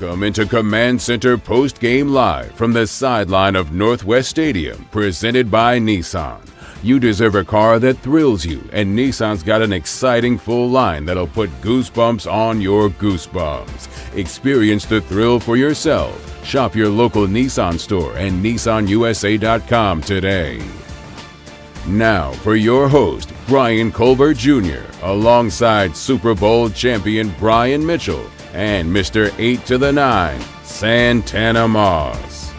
Welcome into Command Center Postgame Live from the sideline of Northwest Stadium, presented by Nissan. You deserve a car that thrills you, and Nissan's got an exciting full line that'll put goosebumps on your goosebumps. Experience the thrill for yourself. Shop your local Nissan store and NissanUSA.com today. Now for your host, Brian Colbert Jr., alongside Super Bowl champion Brian Mitchell and Mr. 8 to the 9, Santana Moss.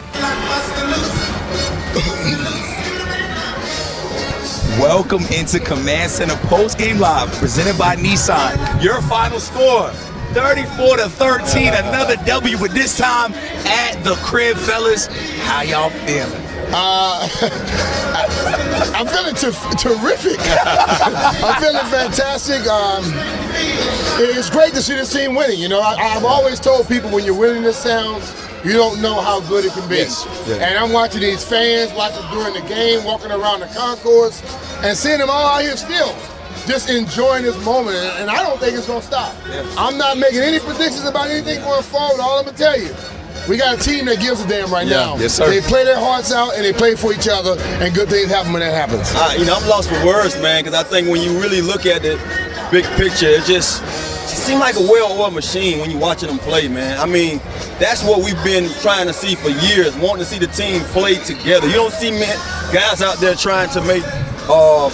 Welcome into Command Center Postgame Live, presented by Nissan. Your final score, 34-13, another W, but this time at the crib, fellas. How y'all feeling? I'm feeling terrific. I'm feeling fantastic. It's great to see this team winning. You know, I've always told people when you're winning this town, you don't know how good it can be. Yes. Yeah. And I'm watching these fans, watching during the game, walking around the concourse, and seeing them all out here still just enjoying this moment. And I don't think it's going to stop. Yeah. I'm not making any predictions about anything going forward. All I'm going to tell you, we got a team that gives a damn right now. Yes, sir. They play their hearts out and they play for each other, and good things happen when that happens. I'm lost for words, man, because I think when you really look at the big picture, it just seems like a well-oiled machine when you're watching them play, man. I mean, that's what we've been trying to see for years, wanting to see the team play together. You don't see guys out there trying to make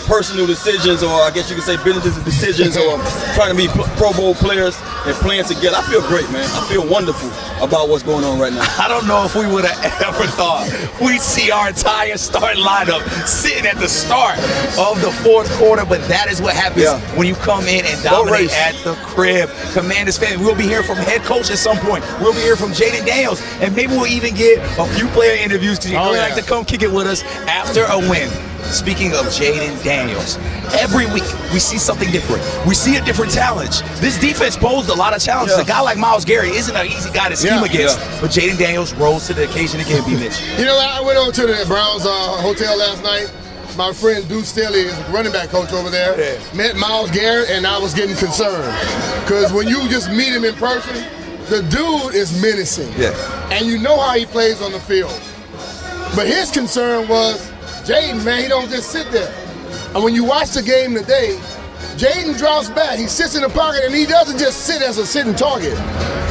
personal decisions, or I guess you could say business decisions, or trying to be Pro Bowl players and playing together. I feel great, man. I feel wonderful about what's going on right now. I don't know if we would have ever thought we'd see our entire starting lineup sitting at the start of the fourth quarter, but that is what happens when you come in and dominate at the crib. Commanders fans, we'll be hearing from head coach at some point. We'll be hearing from Jayden Daniels, and maybe we'll even get a few player interviews because you really like to come kick it with us after a win. Speaking of Jayden Daniels, every week we see something different. We see a different challenge. This defense posed a lot of challenges. A guy like Myles Garrett isn't an easy guy to scheme against, but Jayden Daniels rose to the occasion again, B-Mitch. You know, I went over to the Browns hotel last night. My friend Deuce Staley is running back coach over there. Met Myles Garrett, and I was getting concerned. Because when you just meet him in person, the dude is menacing. And you know how he plays on the field. But his concern was, Jayden, man, he don't just sit there. And when you watch the game today, Jayden drops back. He sits in the pocket, and he doesn't just sit as a sitting target.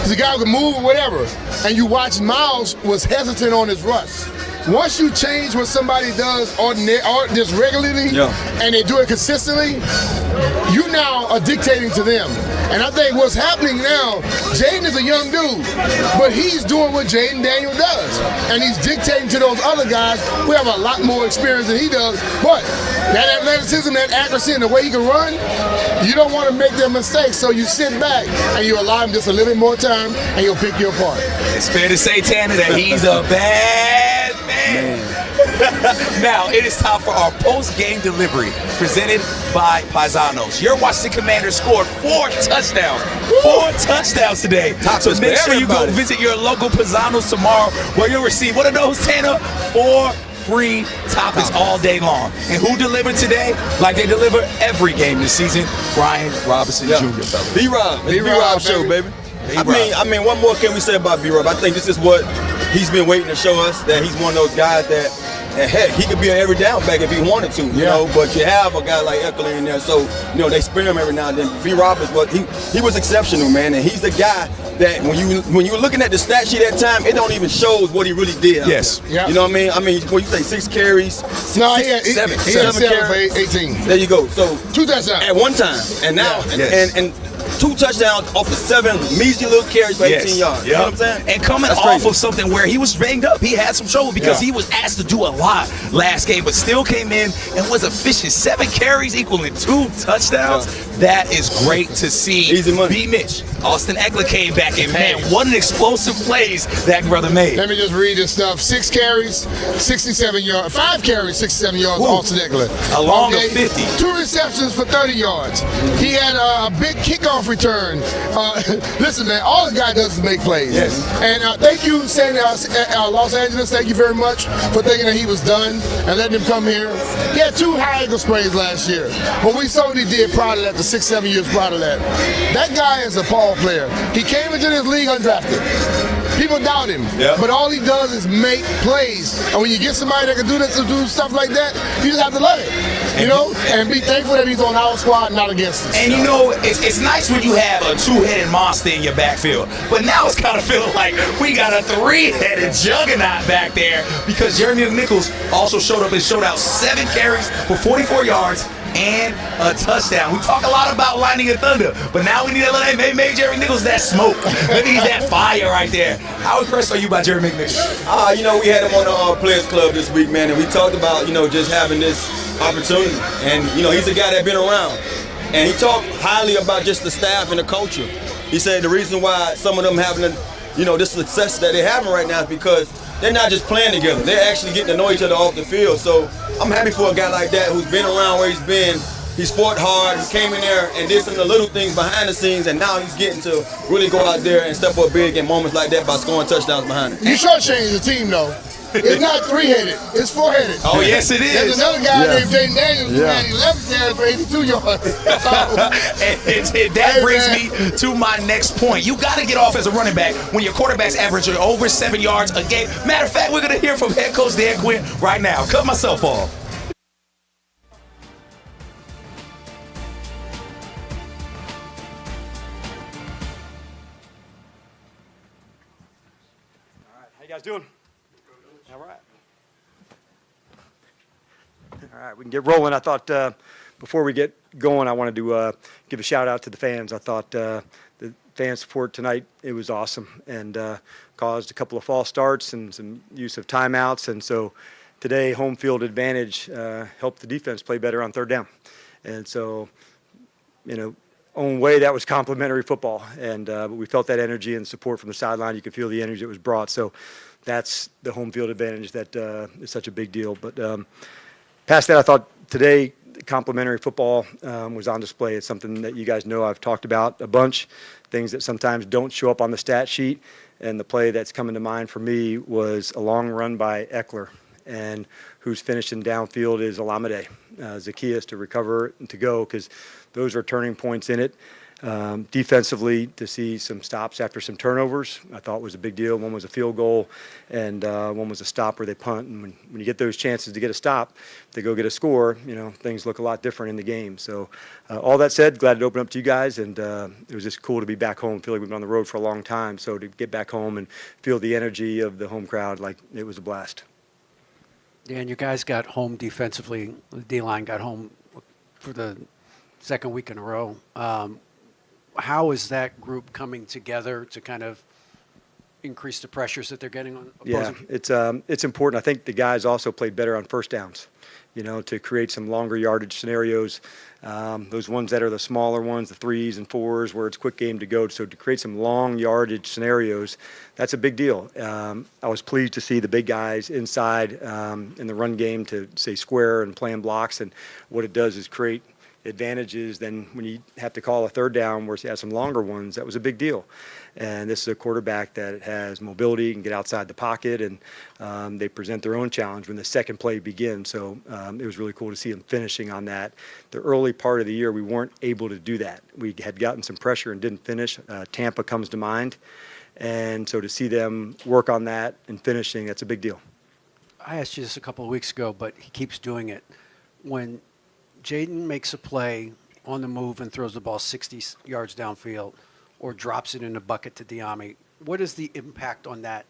He's a guy who can move or whatever. And you watch Myles was hesitant on his rush. Once you change what somebody does just regularly, and they do it consistently, you now are dictating to them. And I think what's happening now, Jayden is a young dude, but he's doing what Jayden Daniels does. And he's dictating to those other guys who have a lot more experience than he does. But that athleticism, that accuracy, and the way he can run, you don't want to make their mistakes. So you sit back and you allow him just a little bit more time, and he'll pick you apart. It's fair to say, Tanner, that he's a bad man. Now, it is time for our post-game delivery, presented by Paisanos. Your Washington Commanders scored 4 touchdowns. 4 touchdowns today. So make sure you go visit your local Paisanos tomorrow, where you'll receive, what are those, Tanner? 4 free toppings all day long. And who delivered today? Like they deliver every game this season, Brian Robinson Jr. B-Rob. B-Rob show, baby. I mean, what more can we say about B-Rob? I think this is what he's been waiting to show us, that he's one of those guys that, and heck, he could be an every down back if he wanted to, you know, but you have a guy like Eckler in there, so, you know, they spare him every now and then. B-Rob is what, he was exceptional, man, and he's the guy that when you were looking at the stat sheet at that time, it don't even shows what he really did. Yes. Yeah. You know what I mean? I mean, when you say 6 carries, he had 7 carries. for 18. There you go. So 2 touchdowns. At one time, and now, and 2 touchdowns off of 7 measly little carries for 18 yards. You know what I'm saying? And coming off of something where he was banged up, he had some trouble because he was asked to do a lot last game, but still came in and was efficient. 7 carries equaling 2 touchdowns. That is great to see. Easy money. B-Mitch, Austin Eckler came back, and man, what an explosive plays that brother made. Let me just read this stuff. 6 carries, 67 yards. 5 carries, 67 yards. Austin Eckler. Along of 50. 2 receptions for 30 yards. He had a big kickoff return. Listen, man, all this guy does is make plays. Yes. And thank you, Los Angeles. Thank you very much for thinking that he was done and letting him come here. He had 2 high ankle sprains last year, but we saw what he did prior to that, the 6-7 years prior to that. That guy is a ball player. He came into this league undrafted. People doubt him, but all he does is make plays. And when you get somebody that can do this, do stuff like that, you just have to let it, you know, and be thankful that he's on our squad, not against us. And you know, it's nice when you have a 2-headed monster in your backfield, but now it's kind of feeling like we got a 3-headed juggernaut back there because Jeremy Nichols also showed up and showed out 7 carries for 44 yards and a touchdown. We talk a lot about lightning and thunder, but now we need to let Jeremy Nichols that smoke. We need that fire right there. How impressed are you by Jeremy Nichols? You know, we had him on the Players Club this week, man, and we talked about, you know, just having this opportunity. And, you know, he's a guy that's been around. And he talked highly about just the staff and the culture. He said the reason why some of them having, you know, this success that they're having right now is because they're not just playing together. They're actually getting to know each other off the field. So I'm happy for a guy like that who's been around where he's been. He's fought hard. He came in there and did some of the little things behind the scenes, and now he's getting to really go out there and step up big in moments like that by scoring touchdowns behind it. You shortchanged the team, though. It's not 3-headed. It's 4-headed. Oh, yes, it is. There's another guy named Jayden Daniels who had 11 carries for 82 yards. and that brings me to my next point. You got to get off as a running back when your quarterback's averaging over 7 yards a game. Matter of fact, we're going to hear from head coach Dan Quinn right now. Cut myself off. How you guys doing? All right. All right, we can get rolling. I thought before we get going, I wanted to give a shout out to the fans. I thought the fan support tonight, it was awesome, and caused a couple of false starts and some use of timeouts. And so today, home field advantage helped the defense play better on 3rd down. And so, you know, own way, that was complimentary football. And but we felt that energy and support from the sideline. You could feel the energy that was brought. So that's the home field advantage that is such a big deal. But past that, I thought today complimentary football was on display. It's something that you guys know I've talked about a bunch, things that sometimes don't show up on the stat sheet. And the play that's coming to mind for me was a long run by Eckler, and who's finishing downfield is Olamide, Zacchaeus to recover and to go, because those are turning points in it. Defensively, to see some stops after some turnovers, I thought was a big deal. One was a field goal, and one was a stop where they punt. And when you get those chances to get a stop, to go get a score, you know, things look a lot different in the game. So all that said, glad to open up to you guys, and it was just cool to be back home. Feel like we've been on the road for a long time, so to get back home and feel the energy of the home crowd, like it was a blast. Dan, you guys got home defensively. The D-line got home for the second week in a row. How is that group coming together to kind of increase the pressures that they're getting on opposing? Yeah, it's important. I think the guys also played better on 1st downs, you know, to create some longer yardage scenarios. Those ones that are the smaller ones, the 3s and 4s, where it's quick game to go. So to create some long yardage scenarios, that's a big deal. I was pleased to see the big guys inside in the run game to say square and playing blocks. And what it does is create advantages. Then when you have to call a 3rd down where you have some longer ones, that was a big deal. And this is a quarterback that has mobility, can get outside the pocket, and they present their own challenge when the second play begins. So it was really cool to see them finishing on that. The early part of the year, we weren't able to do that. We had gotten some pressure and didn't finish. Tampa comes to mind. And so to see them work on that and finishing, that's a big deal. I asked you this a couple of weeks ago, but he keeps doing it. When Jayden makes a play on the move and throws the ball 60 yards downfield or drops it in a bucket to Diami, what is the impact on that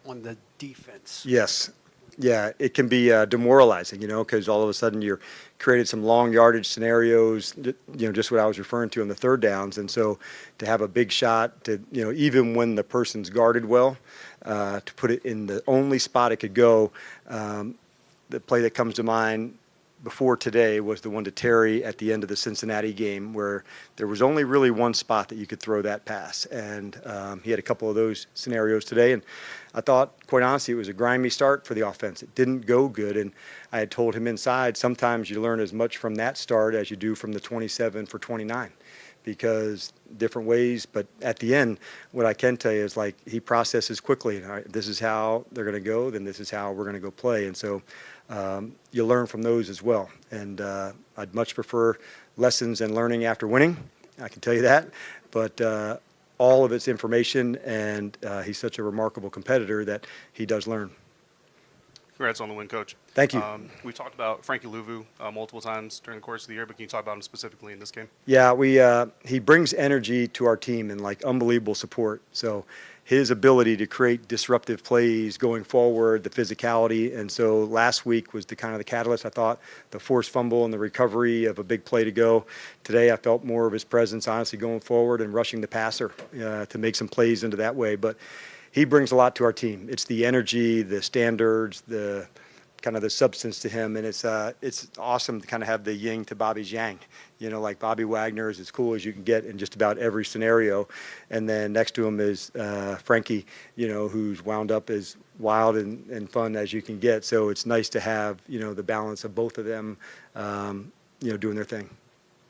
on the defense? Yes. Yeah, it can be demoralizing, you know, because all of a sudden you're created some long yardage scenarios, you know, just what I was referring to on the 3rd downs. And so to have a big shot to, you know, even when the person's guarded well, to put it in the only spot it could go, the play that comes to mind before today was the one to Terry at the end of the Cincinnati game, where there was only really one spot that you could throw that pass. And he had a couple of those scenarios today. And I thought, quite honestly, it was a grimy start for the offense. It didn't go good. And I had told him inside, sometimes you learn as much from that start as you do from the 27 for 29. because different ways. But at the end, what I can tell you is like he processes quickly. All right, this is how they're going to go, then this is how we're going to go play. And so you learn from those as well. And I'd much prefer lessons and learning after winning. I can tell you that. But all of it's information, and he's such a remarkable competitor that he does learn. Congrats on the win, Coach. Thank you. We talked about Frankie Luvu multiple times during the course of the year, but can you talk about him specifically in this game? Yeah, he brings energy to our team and like unbelievable support. So his ability to create disruptive plays going forward, the physicality, and so last week was the kind of the catalyst. I thought the forced fumble and the recovery of a big play to go. Today I felt more of his presence, honestly, going forward and rushing the passer to make some plays into that way. But he brings a lot to our team. It's the energy, the standards, the kind of the substance to him, and it's awesome to kind of have the yin to Bobby's yang. You know, like Bobby Wagner is as cool as you can get in just about every scenario, and then next to him is Frankie, you know, who's wound up as wild and fun as you can get. So it's nice to have, you know, the balance of both of them, you know, doing their thing.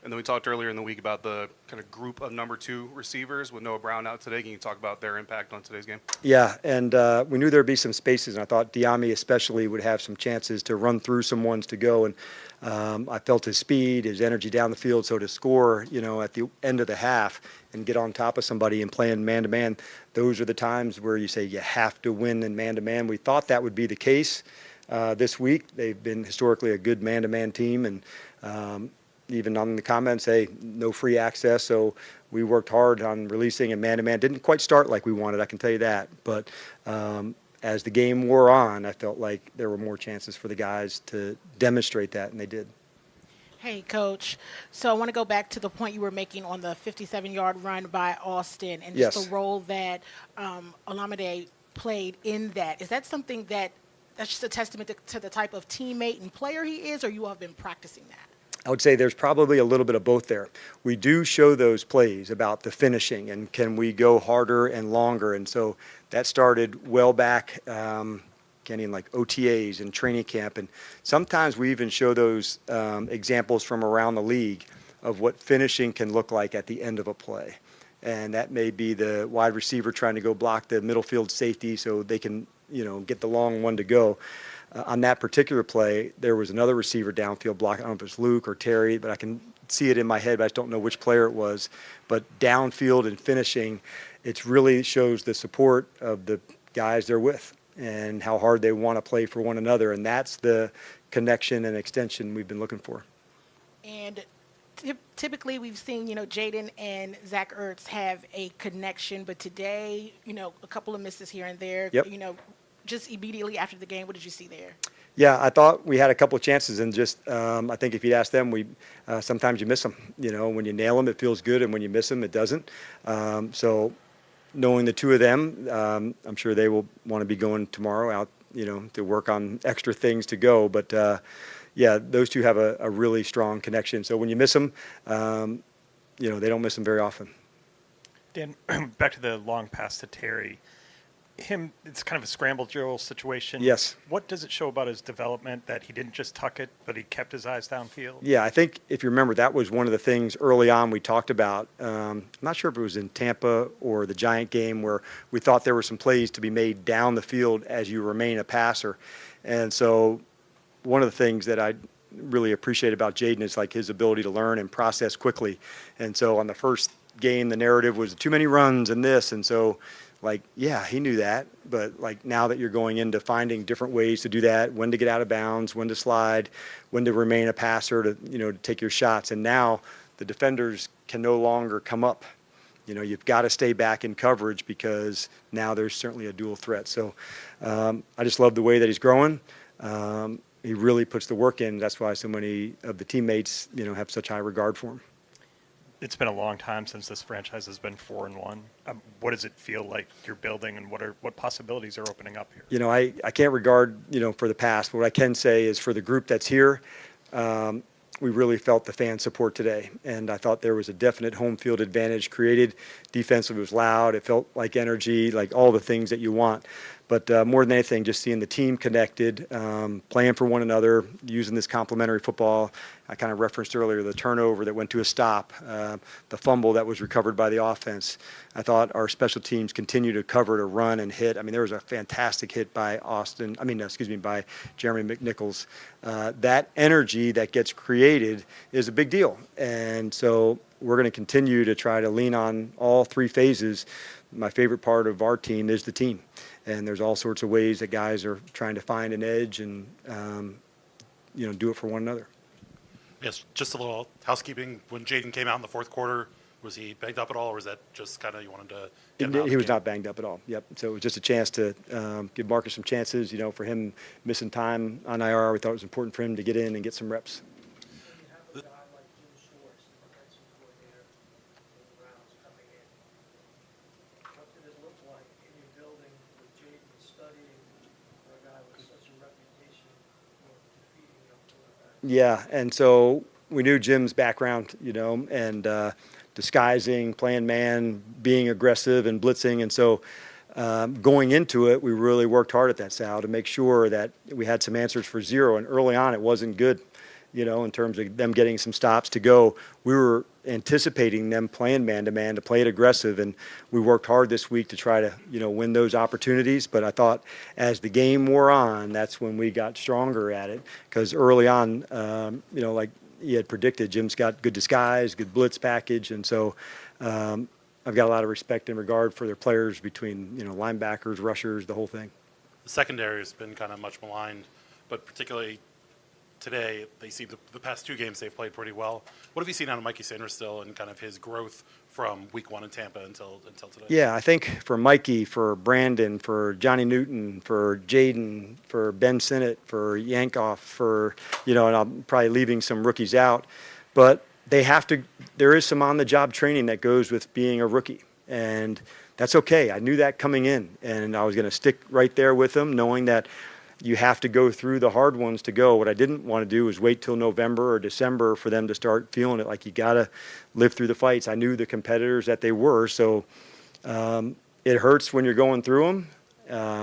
And then we talked earlier in the week about the kind of group of number 2 receivers with Noah Brown out today. Can you talk about their impact on today's game? Yeah, and we knew there would be some spaces, and I thought Diami especially would have some chances to run through some ones to go. And I felt his speed, his energy down the field. So to score, you know, at the end of the half and get on top of somebody and playing man-to-man, those are the times where you say you have to win in man-to-man. We thought that would be the case this week. They've been historically a good man-to-man team, and even on the comments, hey, no free access. So we worked hard on releasing a man-to-man. Didn't quite start like we wanted, I can tell you that. But as the game wore on, I felt like there were more chances for the guys to demonstrate that, and they did. Hey, Coach. So I want to go back to the point you were making on the 57-yard run by Austin and just the role that Olamide played in that. Is that something that's just a testament to the type of teammate and player he is, or you all have been practicing that? I would say there's probably a little bit of both there. We do show those plays about the finishing and can we go harder and longer. And so that started well back, Kenny, in like OTAs and training camp. And sometimes we even show those examples from around the league of what finishing can look like at the end of a play. And that may be the wide receiver trying to go block the middle field safety so they can, you know, get the long one to go. On that particular play, there was another receiver downfield block. I don't know if it's Luke or Terry, but I can see it in my head, but I just don't know which player it was. But downfield and finishing, it really shows the support of the guys they're with and how hard they want to play for one another. And that's the connection and extension we've been looking for. And typically we've seen, you know, Jayden and Zach Ertz have a connection, but today, you know, a couple of misses here and there, you know, just immediately after the game, what did you see there? Yeah, I thought we had a couple of chances, and just I think if you'd ask them, sometimes you miss them. You know, when you nail them, it feels good, and when you miss them, it doesn't. So knowing the two of them, I'm sure they will want to be going tomorrow out, you know, to work on extra things to go. But, yeah, those two have a really strong connection. So when you miss them, you know, they don't miss them very often. Dan, back to the long pass to Terry. It's kind of a scramble drill situation. Yes. What does it show about his development that he didn't just tuck it, but he kept his eyes downfield? Yeah, I think if you remember, that was one of the things early on we talked about. I'm not sure if it was in Tampa or the Giant game where we thought there were some plays to be made down the field as you remain a passer. And so one of the things that I really appreciate about Jayden is like his ability to learn and process quickly. And so on the first game, the narrative was too many runs and this. And so like, yeah, he knew that, but like now that you're going into finding different ways to do that, when to get out of bounds, when to slide, when to remain a passer to, you know, to take your shots. And now the defenders can no longer come up. You know, you've got to stay back in coverage because now there's certainly a dual threat. So I just love the way that he's growing. He really puts the work in. That's why so many of the teammates, you know, have such high regard for him. It's been a long time since this franchise has been 4-1. What does it feel like you're building, and what possibilities are opening up here? You know, I can't regard, you know, for the past. But what I can say is for the group that's here, we really felt the fan support today. And I thought there was a definite home field advantage created. Defensively was loud. It felt like energy, like all the things that you want. But more than anything, just seeing the team connected, playing for one another, using this complementary football. I kind of referenced earlier the turnover that went to a stop, the fumble that was recovered by the offense. I thought our special teams continued to cover, to run and hit. I mean, there was a fantastic hit by by Jeremy McNichols. That energy that gets created is a big deal. And so we're going to continue to try to lean on all three phases. My favorite part of our team is the team. And there's all sorts of ways that guys are trying to find an edge and, do it for one another. Yes, just a little housekeeping. When Jayden came out in the fourth quarter, was he banged up at all, or was that just kind of you wanted to get him out? He was not banged up at all. Yep. So it was just a chance to give Marcus some chances. For him missing time on IR, we thought it was important for him to get in and get some reps. Yeah, and so we knew Jim's background, and disguising, playing man, being aggressive and blitzing. And so going into it, we really worked hard at that, Sal, to make sure that we had some answers for zero. And early on, it wasn't good, in terms of them getting some stops to go. We were anticipating them playing man-to-man to play it aggressive, and we worked hard this week to try to, win those opportunities. But I thought as the game wore on, that's when we got stronger at it, because early on, like he had predicted, Jim's got good disguise, good blitz package, and so I've got a lot of respect and regard for their players between, linebackers, rushers, the whole thing. The secondary has been kind of much maligned, but particularly today, they see the past two games they've played pretty well. What have you seen out of Mikey Sanderstill and kind of his growth from week one in Tampa until today? Yeah, I think for Mikey, for Brandon, for Johnny Newton, for Jayden, for Ben Sinnott, for Yankoff, for, and I'm probably leaving some rookies out, but there is some on-the-job training that goes with being a rookie, and that's okay. I knew that coming in, and I was going to stick right there with them, knowing that you have to go through the hard ones to go. What I didn't want to do was wait till November or December for them to start feeling it, like you got to live through the fights. I knew the competitors that they were, so it hurts when you're going through them,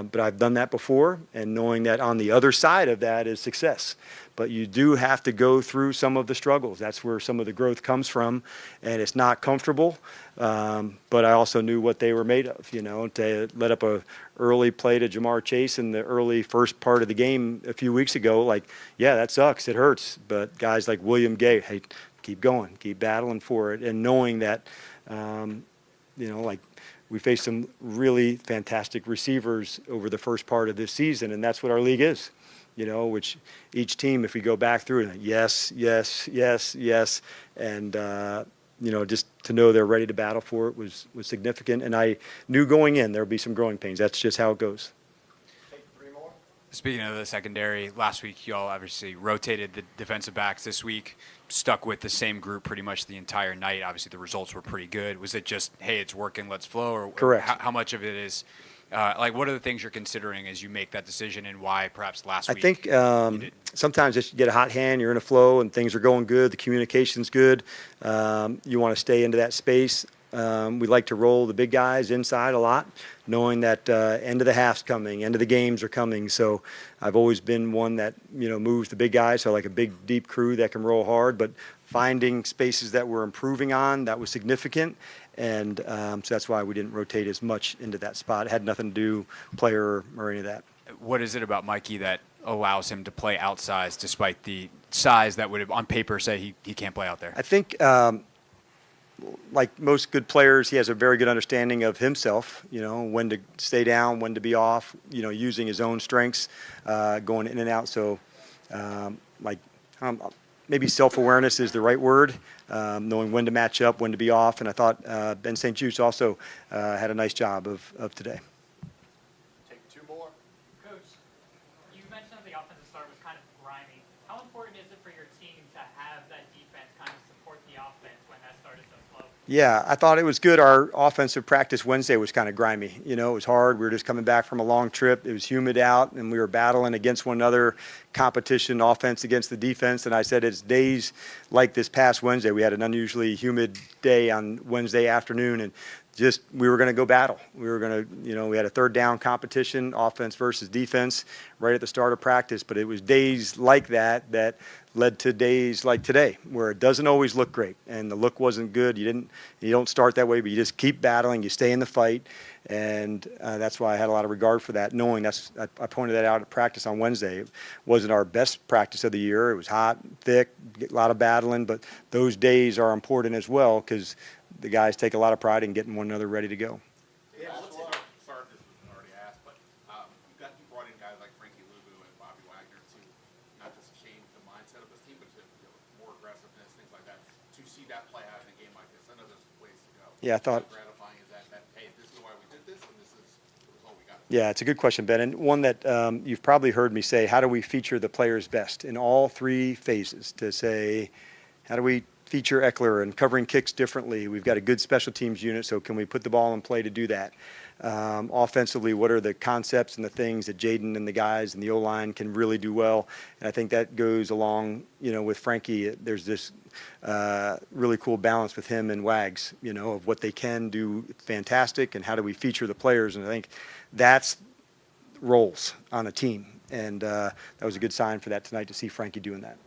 but I've done that before, and knowing that on the other side of that is success. But you do have to go through some of the struggles. That's where some of the growth comes from, and it's not comfortable. But I also knew what they were made of, to let up a early play to Jamar Chase in the early first part of the game a few weeks ago. Like, yeah, that sucks. It hurts. But guys like William Gay, hey, keep going, keep battling for it. And knowing that, we faced some really fantastic receivers over the first part of this season, and that's what our league is. Which each team, if we go back through it, yes, yes, yes, yes, and just to know they're ready to battle for it was significant. And I knew going in there would be some growing pains. That's just how it goes. Speaking of the secondary, last week y'all obviously rotated the defensive backs. This week stuck with the same group pretty much the entire night. Obviously the results were pretty good. Was it just, hey, it's working, let's flow? Or correct? How much of it is what are the things you're considering as you make that decision, and why perhaps last week? I think sometimes just you get a hot hand, you're in a flow, and things are going good, the communication's good. You want to stay into that space. We like to roll the big guys inside a lot, knowing that end of the half's coming, end of the games are coming. So I've always been one that, moves the big guys, so like a big, deep crew that can roll hard. But finding spaces that we're improving on, that was significant. And so that's why we didn't rotate as much into that spot. It had nothing to do player or any of that. What is it about Mikey that allows him to play outsized despite the size that would on paper say he can't play out there? I think like most good players, he has a very good understanding of himself, when to stay down, when to be off, using his own strengths, going in and out. So maybe self-awareness is the right word, knowing when to match up, when to be off. And I thought Ben St. Juste also had a nice job of today. Take two more. Coach, you mentioned the offensive start was kind of grimy. How important is it for your team to have that defense kind of support the offense when that start is so slow? Yeah, I thought it was good. Our offensive practice Wednesday was kind of grimy. It was hard. We were just coming back from a long trip. It was humid out, and we were battling against one another, competition, offense against the defense. And I said it's days like this past Wednesday. We had an unusually humid day on Wednesday afternoon, and just we were going to go battle. We were going to, we had a third down competition, offense versus defense, right at the start of practice. But it was days like that that led to days like today, where it doesn't always look great, and the look wasn't good. You don't start that way, but you just keep battling. You stay in the fight, and that's why I had a lot of regard for that. Knowing I pointed that out at practice on Wednesday. It wasn't our best practice of the year. It was hot, thick, a lot of battling, but those days are important as well because the guys take a lot of pride in getting one another ready to go. Yeah, sorry if this was already asked, but you brought in guys like Frankie Luvu and Bobby Wagner to not just change the mindset of this team, but to more aggressiveness, things like that. To see that play out in a game like this, I know there's ways to go. Yeah, I thought. How gratifying is that? Hey, this is why we did this, and this is the result we got. Yeah, it's a good question, Ben, and one that you've probably heard me say. How do we feature the players best in all three phases? To say, how do we feature Eckler and covering kicks differently? We've got a good special teams unit, so can we put the ball in play to do that? Offensively, what are the concepts and the things that Jayden and the guys and the O-line can really do well? And I think that goes along, with Frankie. There's this really cool balance with him and Wags, of what they can do fantastic and how do we feature the players. And I think that's roles on a team. And that was a good sign for that tonight to see Frankie doing that.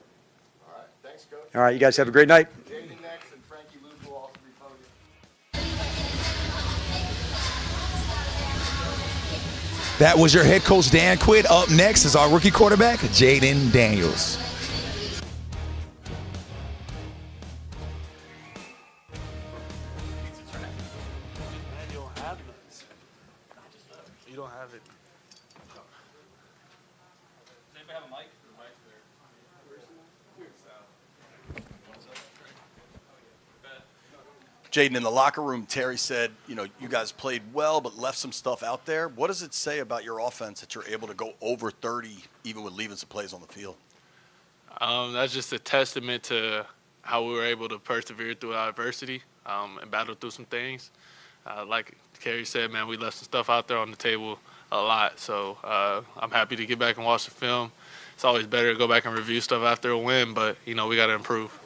All right, thanks, Coach. All right, you guys have a great night. Jayden next, and Frankie Luvu will also be podium. That was your head coach, Dan Quinn. Up next is our rookie quarterback, Jayden Daniels. You don't have it. Does anybody have a mic? Jayden, in the locker room, Terry said, you guys played well but left some stuff out there. What does it say about your offense that you're able to go over 30 even with leaving some plays on the field? That's just a testament to how we were able to persevere through our adversity and battle through some things. Like Kerry said, man, we left some stuff out there on the table a lot. So I'm happy to get back and watch the film. It's always better to go back and review stuff after a win, but, we got to improve.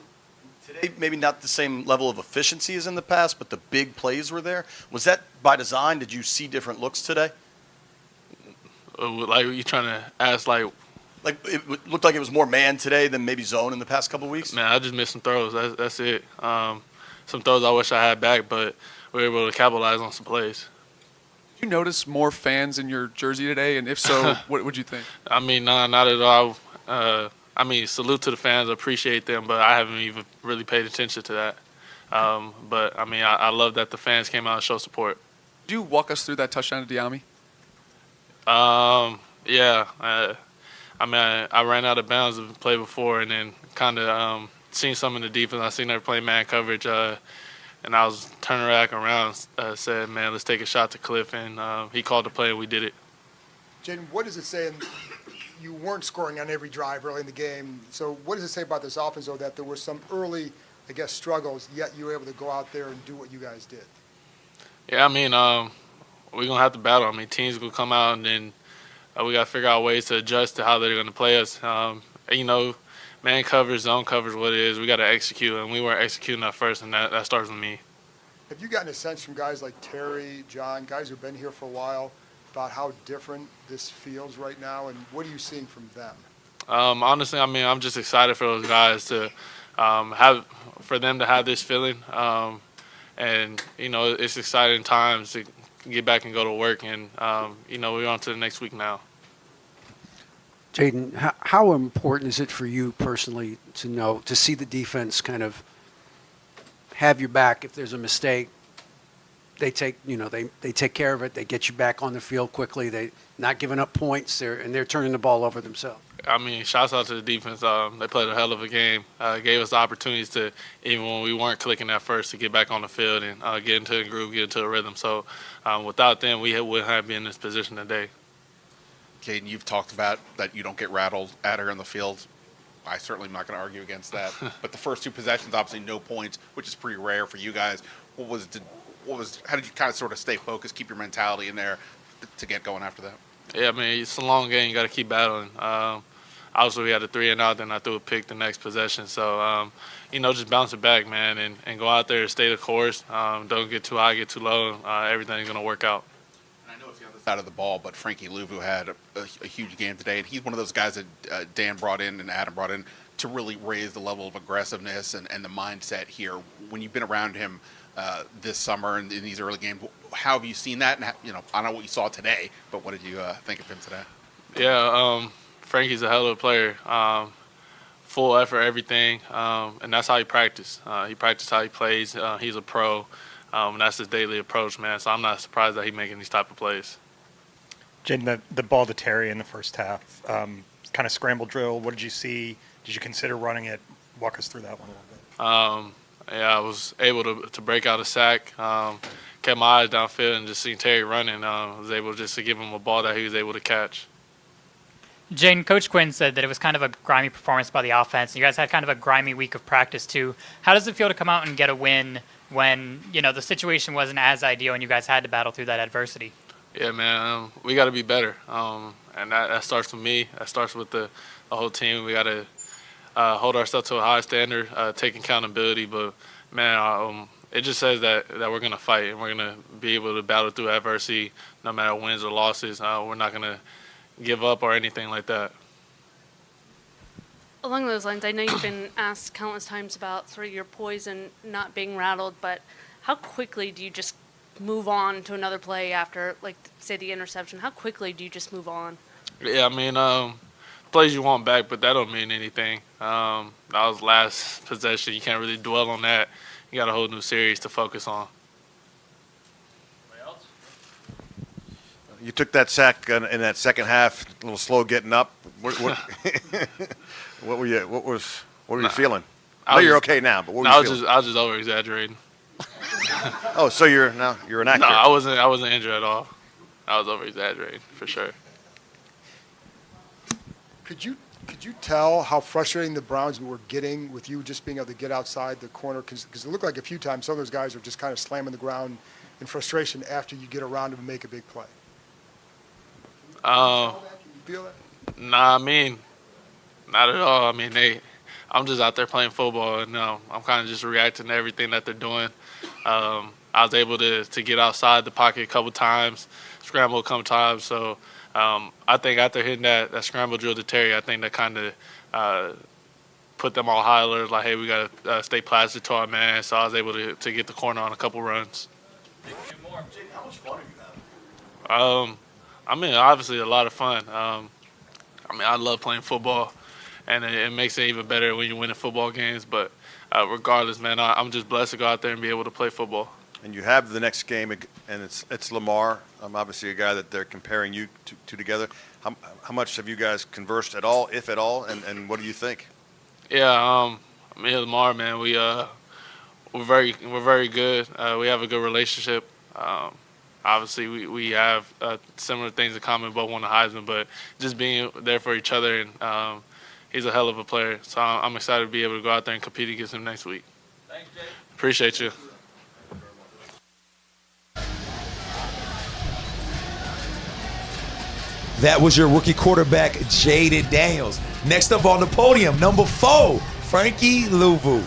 Today, maybe not the same level of efficiency as in the past, but the big plays were there. Was that by design? Did you see different looks today? Like, you trying to ask, like it looked like it was more man today than maybe zone in the past couple of weeks? Man, I just missed some throws. That's it. Some throws I wish I had back, but we were able to capitalize on some plays. Did you notice more fans in your jersey today? And if so, what would you think? I mean, not at all. Salute to the fans. I appreciate them, but I haven't even really paid attention to that. But, I love that the fans came out and showed support. Could you walk us through that touchdown to Diami? Yeah. I ran out of bounds of the play before and then kind of seen some in the defense. I seen they were playing man coverage, and I was turning back around and said, man, let's take a shot to Cliff. And he called the play, and we did it. Jayden, what does it say? You weren't scoring on every drive early in the game. So what does it say about this offense, though, that there were some early, struggles, yet you were able to go out there and do what you guys did? Yeah, we're going to have to battle. Teams will come out, and then we got to figure out ways to adjust to how they're going to play us. Man coverage, zone coverage, what it is, we got to execute, and we weren't executing that first, and that starts with me. Have you gotten a sense from guys like Terry, John, guys who've been here for a while, about how different this feels right now, and what are you seeing from them? Honestly, I'm just excited for those guys to for them to have this feeling, and it's exciting times to get back and go to work, and we're on to the next week now. Jayden, how important is it for you personally to see the defense kind of have your back if there's a mistake? They take care of it. They get you back on the field quickly. They not giving up points. They're turning the ball over themselves. Shouts out to the defense. They played a hell of a game. Gave us the opportunities to, even when we weren't clicking at first, to get back on the field and get into the groove, get into the rhythm. So without them, we wouldn't have been in this position today. Jayden, you've talked about that you don't get rattled out here on the field. I certainly am not going to argue against that. But the first two possessions, obviously no points, which is pretty rare for you guys. How did you kind of sort of stay focused, keep your mentality in there to get going after that? Yeah, it's a long game. You got to keep battling. obviously we had a 3-and-out, then I threw a pick the next possession. So, just bounce it back, man, and go out there and stay the course. Don't get too high, get too low. Everything's going to work out. And I know it's the other side of the ball, but Frankie Luvu had a huge game today, and he's one of those guys that Dan brought in and Adam brought in to really raise the level of aggressiveness and the mindset here. When you've been around him this summer and in these early games, how have you seen that? And I don't know what you saw today, but what did you think of him today? Yeah, Frankie's a hell of a player. Full effort, everything, and that's how he practices. He practices how he plays. He's a pro, and that's his daily approach, man. So I'm not surprised that he's making these type of plays. Jayden, the ball to Terry in the first half, kind of scramble drill. What did you see? Did you consider running it? Walk us through that one a little bit. Yeah, I was able to break out a sack, kept my eyes downfield, and just seen Terry running. Was able just to give him a ball that he was able to catch. Jayden, Coach Quinn said that it was kind of a grimy performance by the offense. You guys had kind of a grimy week of practice too. How does it feel to come out and get a win when the situation wasn't as ideal and you guys had to battle through that adversity? Yeah, man, we got to be better, and that starts with me. That starts with the whole team. We got to hold ourselves to a high standard, take accountability. But man, it just says that we're gonna fight and we're gonna be able to battle through adversity, no matter wins or losses. We're not gonna give up or anything like that. Along those lines, I know you've been asked countless times about sort of your poise and not being rattled, but how quickly do you just move on to another play after, like, say, the interception? How quickly do you just move on? Yeah, I mean, plays you want back, but that don't mean anything. That was last possession. You can't really dwell on that. You got a whole new series to focus on. You took that sack in that second half, a little slow getting up. What were you feeling? I know you're okay now, but what were you feeling? I was just over exaggerating. Oh, so you're an actor? No, I wasn't injured at all. I was over exaggerating for sure. Could you tell how frustrating the Browns were getting with you just being able to get outside the corner? Because it looked like a few times some of those guys are just kind of slamming the ground in frustration after you get around them and make a big play. Nah, I mean, not at all. I mean, I'm just out there playing football, and I'm kind of just reacting to everything that they're doing. I was able to get outside the pocket a couple times, scramble a couple times. So I think after hitting that scramble drill to Terry, I think that kind of put them all high alert, like, hey, we got to stay plastic to our man. So I was able to get the corner on a couple runs. How much fun are you having? I mean, obviously a lot of fun. I love playing football, and it makes it even better when you're winning football games. But regardless, man, I'm just blessed to go out there and be able to play football. And you have the next game, and it's Lamar. Obviously a guy that they're comparing you to together. How much have you guys conversed at all, if at all, and what do you think? Yeah, me and Lamar, man, we're very good. We have a good relationship. Obviously, we have similar things in common, both won the Heisman, but just being there for each other, and he's a hell of a player. So I'm excited to be able to go out there and compete against him next week. Thanks, Jay. Appreciate you. That was your rookie quarterback, Jayden Daniels. Next up on the podium, number 4, Frankie Luvu.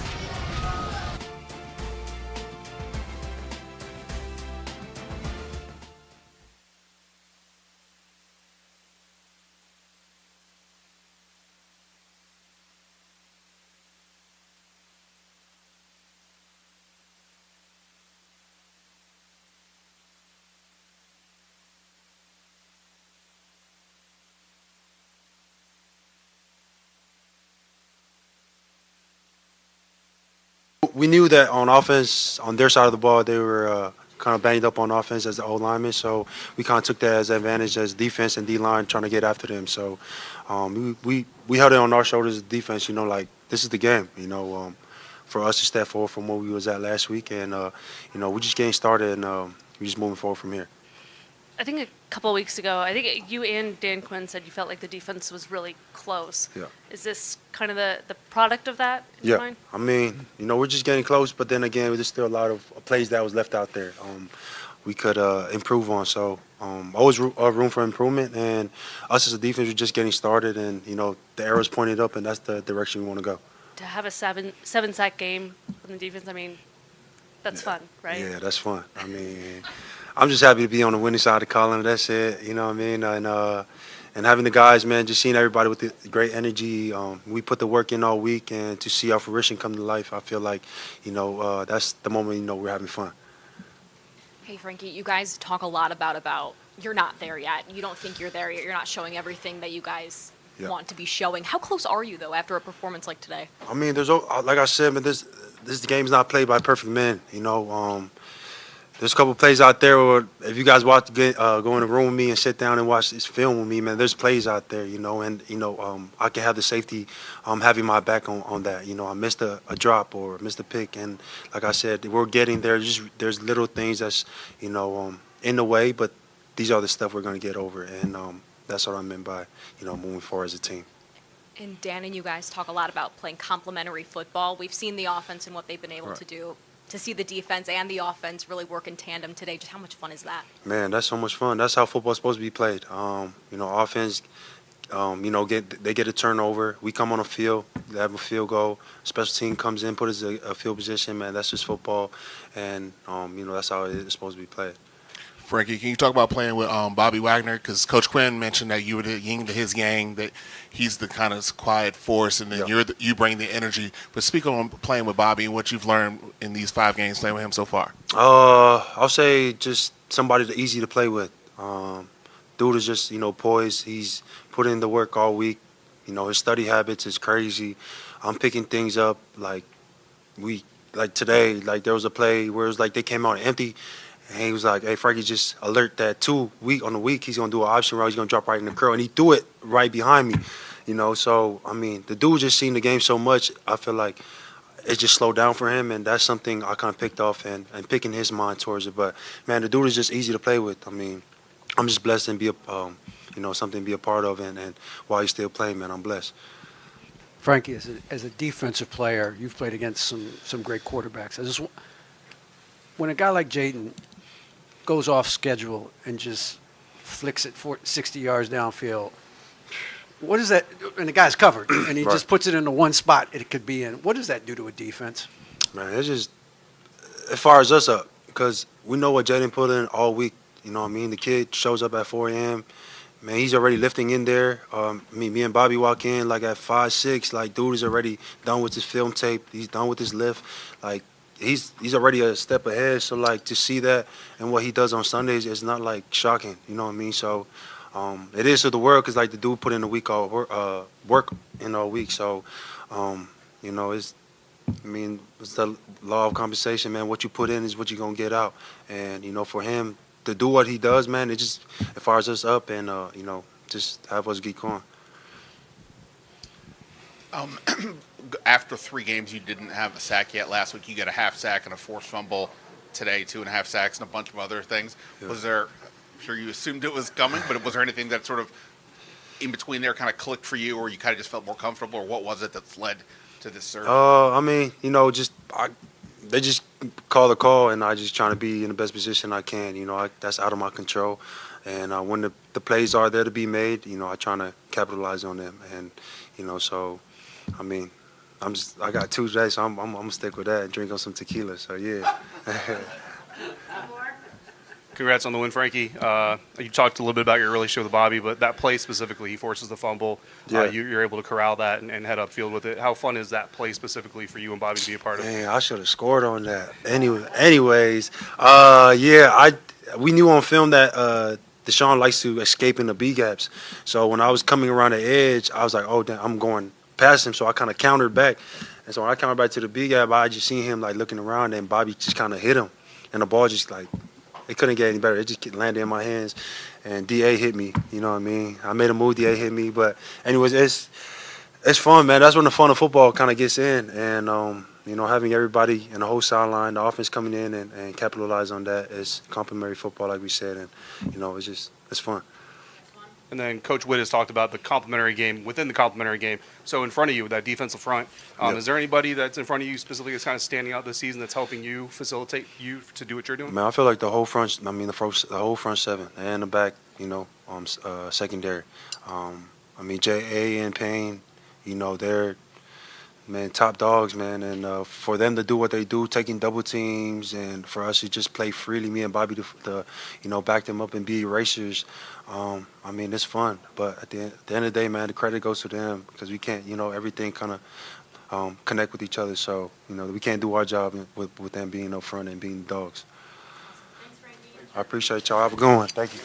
We knew that on offense, on their side of the ball, they were kind of banged up on offense as the O-linemen. So we kind of took that as advantage as defense and D-line trying to get after them. So we held it on our shoulders as defense, like this is the game, for us to step forward from where we was at last week. And, we're just getting started and we're just moving forward from here. I think a couple of weeks ago, I think you and Dan Quinn said you felt like the defense was really close. Yeah. Is this kind of the product of that in Yeah. your mind? I mean, we're just getting close, but then again, there's still a lot of plays that was left out there. we could improve on. So always room for improvement, and us as a defense, we're just getting started, and the arrow's pointed up, and that's the direction we want to go. To have a seven sack game from the defense, I mean, that's fun, right? Yeah, that's fun. I mean, I'm just happy to be on the winning side of the column. That's it. You know what I mean? And having the guys, man, just seeing everybody with the great energy. We put the work in all week, and to see our fruition come to life, I feel like, that's the moment, we're having fun. Hey, Frankie, you guys talk a lot about you're not there yet. You don't think you're there yet. You're not showing everything that you guys want to be showing. How close are you, though, after a performance like today? I mean, like I said, man, this game's not played by perfect men. There's a couple of plays out there where if you guys go in the room with me and sit down and watch this film with me, man, there's plays out there, and I can have the safety having my back on that. I missed a drop or missed a pick, and like I said, we're getting there. There's little things that's in the way, but these are the stuff we're going to get over, and that's what I meant by moving forward as a team. And Dan and you guys talk a lot about playing complementary football. We've seen the offense and what they've been able to do. To see the defense and the offense really work in tandem today, just how much fun is that? Man, that's so much fun. That's how football's supposed to be played. Offense, they get a turnover. We come on a field, they have a field goal. Special team comes in, put us in a field position. Man, that's just football, and that's how it's supposed to be played. Frankie, can you talk about playing with Bobby Wagner? Because Coach Quinn mentioned that you were the yin to his yang, that he's the kind of quiet force, and then you bring the energy. But speak on playing with Bobby and what you've learned in these 5 games playing with him so far. I'll say just somebody that's easy to play with. Dude is just poised. He's put in the work all week. His study habits is crazy. I'm picking things up like today. Like there was a play where it was like they came out empty. And he was like, hey, Frankie, just alert that on the week, he's going to do an option route. He's going to drop right in the curl. And he threw it right behind me, So, I mean, the dude just seen the game so much, I feel like it just slowed down for him. And that's something I kind of picked off and picking his mind towards it. But, man, the dude is just easy to play with. I mean, I'm just blessed and be something to be a part of. And while he's still playing, man, I'm blessed. Frankie, as a defensive player, you've played against some great quarterbacks. When a guy like Jayden goes off schedule and just flicks it 60 yards downfield, what is that? And the guy's covered, and he just puts it into one spot it could be in. What does that do to a defense? Man, it fires us up because we know what Jayden put in all week. You know what I mean? The kid shows up at 4 a.m. Man, he's already lifting in there. Me and Bobby walk in like at 5, 6. Like, dude is already done with his film tape. He's done with his lift. Like, he's already a step ahead. So, like, to see that and what he does on Sundays is not, like, shocking. You know what I mean? So, it is to the world because, like, the dude put in a week all work in all week. So, it's the law of compensation, man. What you put in is what you're going to get out. And, for him to do what he does, man, it fires us up and, just have us get going. After 3 games, you didn't have a sack yet. Last week, you got a half sack and a forced fumble. Today, 2.5 sacks and a bunch of other things. Yeah. Was there, I'm sure you assumed it was coming, but was there anything that sort of in between there kind of clicked for you, or you kind of just felt more comfortable, or what was it that's led to this surge? I mean, they just call the call, and I just trying to be in the best position I can. That's out of my control. And when the plays are there to be made, I try to capitalize on them. And, so, I mean, I got 2 today, so I'm going to stick with that and drink on some tequila. So, yeah. Congrats on the win, Frankie. You talked a little bit about your relationship with Bobby, but that play specifically, he forces the fumble. Yeah. You're able to corral that and head upfield with it. How fun is that play specifically for you and Bobby to be a part of? Man, I should have scored on that. Anyways, we knew on film that Deshaun likes to escape in the B gaps. So when I was coming around the edge, I was like, oh, damn, I'm going past him. So I kind of countered back. And so when I countered back to the B gap, I just seen him like looking around, and Bobby just kind of hit him. And the ball just like, it couldn't get any better. It just landed in my hands. And DA hit me, you know what I mean? I made a move, DA hit me. But anyways, it's fun, man. That's when the fun of football kind of gets in. And, having everybody and the whole sideline, the offense coming in and capitalize on that is complimentary football, like we said. And, it's fun. And then Coach Witt has talked about the complementary game within the complementary game. So in front of you with that defensive front, is there anybody that's in front of you specifically that's kind of standing out this season that's helping you facilitate you to do what you're doing? Man, I feel like the whole front. I mean, the whole front seven and the back. Secondary. J.A. and Payne. They're top dogs, man. And for them to do what they do, taking double teams, and for us to just play freely, me and Bobby to back them up and be erasers. It's fun. But at the end of the day, man, the credit goes to them because we can't, everything kind of connect with each other. So, we can't do our job with them being up front and being dogs. Thanks, Frankie. I appreciate y'all. Have a good one. Thank you.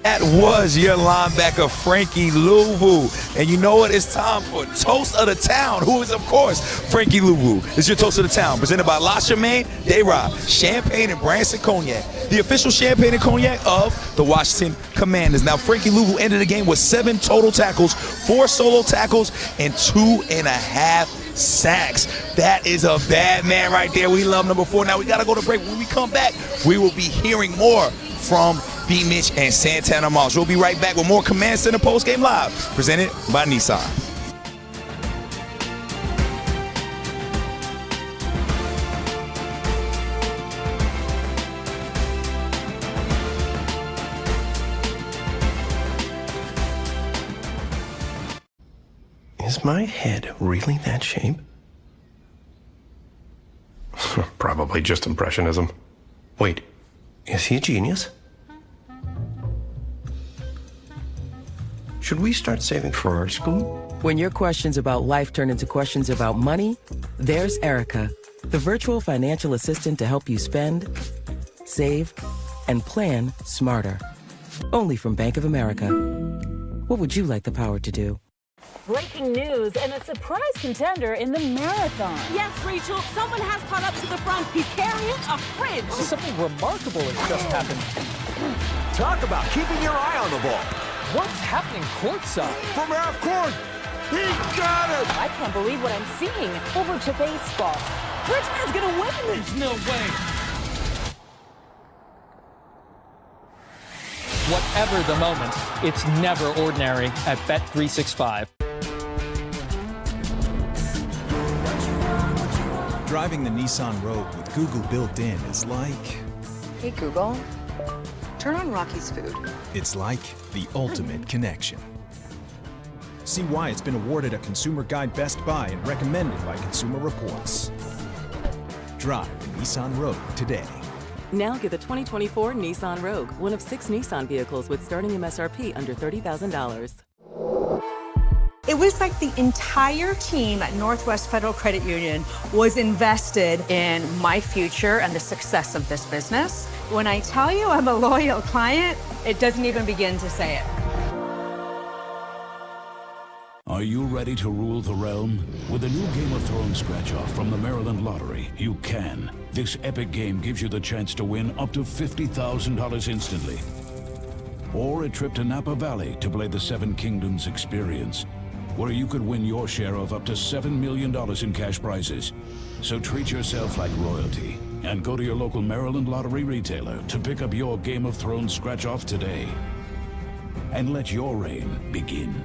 That was your linebacker, Frankie Luvu. And you know what? It's time for Toast of the Town, who is, of course, Frankie Luvu. It's your Toast of the Town, presented by La Charmaine, Day-Rob, Champagne and Branson Cognac, the official champagne and cognac of the Washington Commanders. Now, Frankie Luvu ended the game with 7 total tackles, 4 solo tackles, and 2.5 sacks. That is a bad man right there. We love number 4. Now, we got to go to break. When we come back, we will be hearing more from B. Mitch and Santana Moss. We'll be right back with more Command Center Postgame Live, presented by Nissan. Is my head really that shape? Probably just impressionism. Wait, is he a genius? Should we start saving for art school? When your questions about life turn into questions about money, there's Erica, the virtual financial assistant to help you spend, save, and plan smarter. Only from Bank of America. What would you like the power to do? Breaking news and a surprise contender in the marathon. Yes, Rachel, someone has caught up to the front. He's carrying a fridge. Something remarkable has just happened. Talk about keeping your eye on the ball. What's happening courtside? From half court, he got it! I can't believe what I'm seeing. Over to baseball. Richmond's gonna win. There's no way. Whatever the moment, it's never ordinary at Bet365. Driving the Nissan Rogue with Google built in is like... Hey, Google. Turn on Rocky's Food. It's like the ultimate connection. See why it's been awarded a Consumer Guide Best Buy and recommended by Consumer Reports. Drive the Nissan Rogue today. Now get the 2024 Nissan Rogue, one of 6 Nissan vehicles with starting MSRP under $30,000. It was like the entire team at Northwest Federal Credit Union was invested in my future and the success of this business. When I tell you I'm a loyal client, it doesn't even begin to say it. Are you ready to rule the realm? With a new Game of Thrones scratch-off from the Maryland Lottery, you can. This epic game gives you the chance to win up to $50,000 instantly. Or a trip to Napa Valley to play the Seven Kingdoms experience, where you could win your share of up to $7 million in cash prizes. So treat yourself like royalty and go to your local Maryland Lottery retailer to pick up your Game of Thrones scratch-off today. And let your reign begin.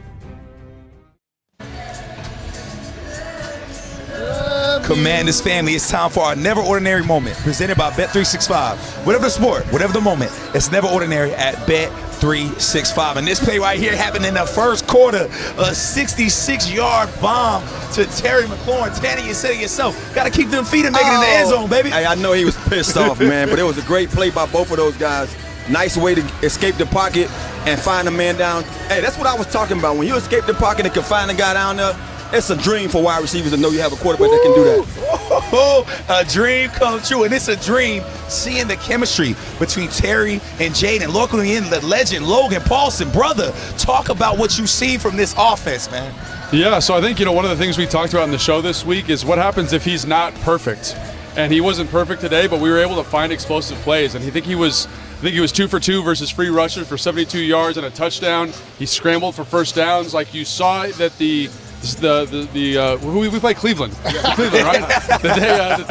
Commanders family, it's time for our Never Ordinary Moment, presented by Bet365. Whatever the sport, whatever the moment, it's never ordinary at Bet365. And this play right here happened in the first quarter, a 66-yard bomb to Terry McLaurin. Tanny, you said it yourself, got to keep them feet and make it in the end zone, baby. Hey, I know he was pissed off, man, but it was a great play by both of those guys. Nice way to escape the pocket and find a man down. Hey, that's what I was talking about. When you escape the pocket and can find a guy down there, it's a dream for wide receivers to know you have a quarterback that can do that. A dream come true, and it's a dream seeing the chemistry between Terry and Jayden. Locally in the legend, Logan Paulson. Brother, talk about what you see from this offense, man. Yeah, so I think, one of the things we talked about in the show this week is what happens if he's not perfect. And he wasn't perfect today, but we were able to find explosive plays. And I think he was 2 for 2 versus free rushers for 72 yards and a touchdown. He scrambled for first downs. Like, you saw that the we played Cleveland, Cleveland, right?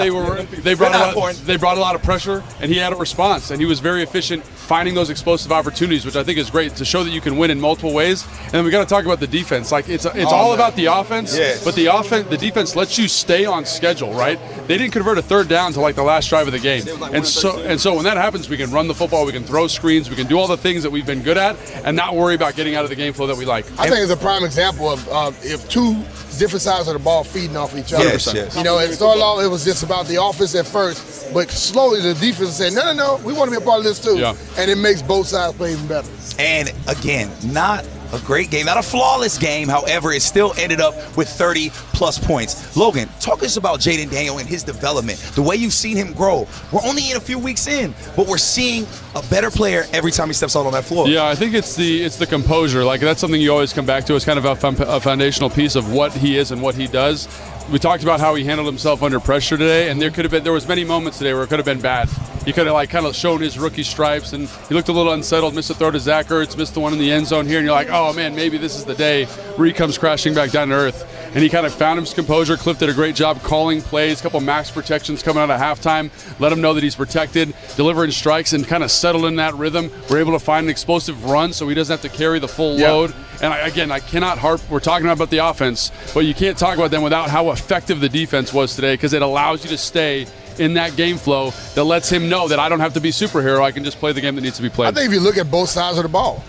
They brought a lot of pressure, and he had a response, and he was very efficient finding those explosive opportunities, which I think is great to show that you can win in multiple ways. And then we got to talk about the defense. Like it's all about the offense, but the defense lets you stay on schedule, right? They didn't convert a third down until like the last drive of the game, and so when that happens, we can run the football, we can throw screens, we can do all the things that we've been good at, and not worry about getting out of the game flow that we like. I think it's a prime example of if two different sides of the ball feeding off each other. Yes. You know, it started off, it was just about the offense at first, but slowly the defense said, no, we want to be a part of this too. Yeah. And it makes both sides play even better. And again, not a great game, not a flawless game. However, it still ended up with 30-plus points. Logan, talk to us about Jayden Daniels and his development, the way you've seen him grow. We're only in a few weeks in, but we're seeing a better player every time he steps out on that floor. Yeah, I think it's the composure. Like that's something you always come back to. It's kind of a foundational piece of what he is and what he does. We talked about how he handled himself under pressure today, and there was many moments today where it could have been bad. He could have kind of shown his rookie stripes, and he looked a little unsettled, missed a throw to Zach Ertz, missed the one in the end zone here, and you're like, oh man, maybe this is the day where he comes crashing back down to earth. And he kind of found his composure. Cliff did a great job calling plays, a couple max protections coming out of halftime, let him know that he's protected, delivering strikes, and kind of settled in that rhythm. We're able to find an explosive run so he doesn't have to carry the full load. And I cannot harp. We're talking about the offense, but you can't talk about them without how effective the defense was today, because it allows you to stay in that game flow that lets him know that I don't have to be superhero. I can just play the game that needs to be played. I think if you look at both sides of the ball,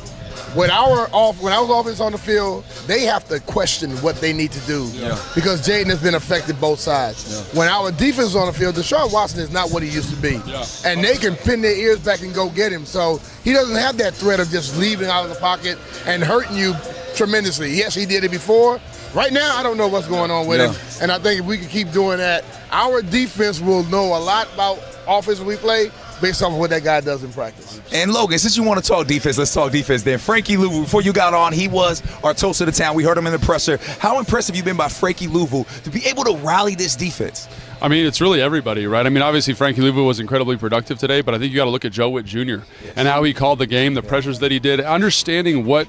when our offense on the field, they have to question what they need to do because Jayden has been affected both sides. When our defense is on the field, Deshaun Watson is not what he used to be. And they can pin their ears back and go get him. So he doesn't have that threat of just leaving out of the pocket and hurting you tremendously. Yes, he did it before. Right now, I don't know what's going on with him. And I think if we can keep doing that, our defense will know a lot about offense we play based off of what that guy does in practice. And Logan, since you want to talk defense, let's talk defense then. Frankie Luvu, before you got on, he was our toast of the town. We heard him in the presser. How impressed have you been by Frankie Luvu to be able to rally this defense? I mean, it's really everybody, right? I mean, obviously Frankie Luvu was incredibly productive today, but I think you got to look at Joe Witt Jr. and how he called the game, the pressures that he did, understanding what